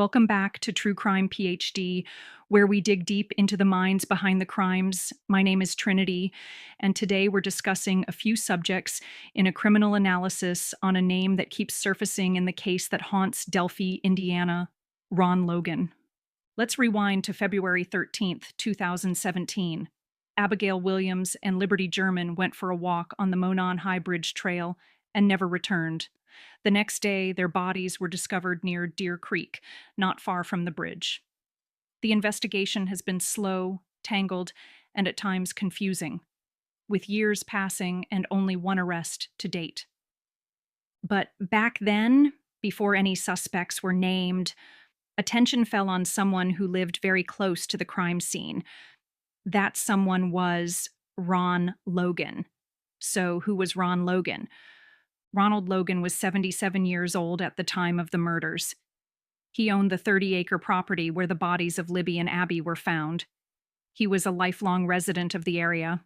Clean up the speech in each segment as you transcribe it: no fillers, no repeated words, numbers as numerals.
Welcome back to True Crime PhD, where we dig deep into the minds behind the crimes. My name is Trinity, and today we're discussing a few subjects in a criminal analysis on a name that keeps surfacing in the case that haunts Delphi, Indiana, Ron Logan. Let's rewind to February 13th, 2017. Abigail Williams and Liberty German went for a walk on the Monon High Bridge Trail and never returned. The next day, their bodies were discovered near Deer Creek, not far from the bridge. The investigation has been slow, tangled, and at times confusing, with years passing and only one arrest to date. But back then, before any suspects were named, attention fell on someone who lived very close to the crime scene. That someone was Ron Logan. So, who was Ron Logan? Ronald Logan was 77 years old at the time of the murders. He owned the 30-acre property where the bodies of Libby and Abby were found. He was a lifelong resident of the area,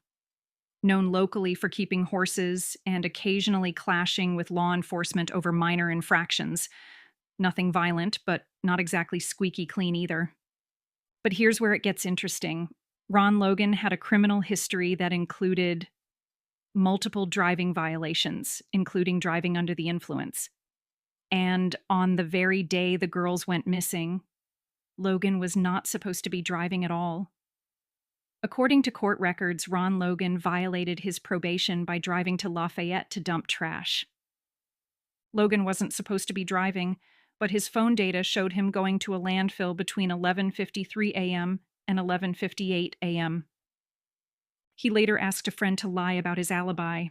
known locally for keeping horses and occasionally clashing with law enforcement over minor infractions. Nothing violent, but not exactly squeaky clean either. But here's where it gets interesting. Ron Logan had a criminal history that included multiple driving violations, including driving under the influence. And on the very day the girls went missing, Logan was not supposed to be driving at all. According to court records, Ron Logan violated his probation by driving to Lafayette to dump trash. Logan wasn't supposed to be driving, but his phone data showed him going to a landfill between 11:53 a.m. and 11:58 a.m. He later asked a friend to lie about his alibi.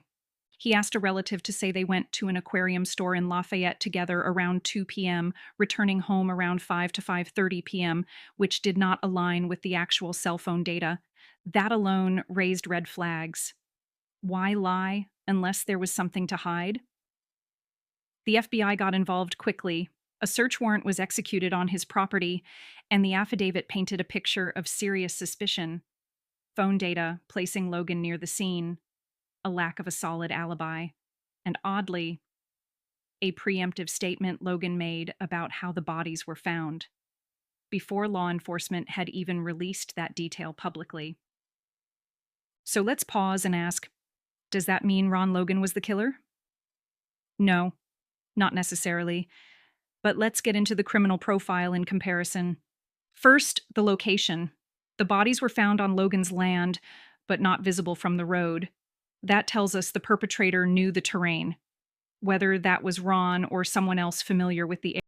He asked a relative to say they went to an aquarium store in Lafayette together around 2 p.m., returning home around 5 to 5:30 p.m., which did not align with the actual cell phone data. That alone raised red flags. Why lie unless there was something to hide? The FBI got involved quickly. A search warrant was executed on his property, and the affidavit painted a picture of serious suspicion. Phone data placing Logan near the scene, a lack of a solid alibi, and oddly, a preemptive statement Logan made about how the bodies were found, before law enforcement had even released that detail publicly. So let's pause and ask, does that mean Ron Logan was the killer? No, not necessarily. But let's get into the criminal profile in comparison. First, the location. The bodies were found on Logan's land, but not visible from the road. That tells us the perpetrator knew the terrain, whether that was Ron or someone else familiar with the area.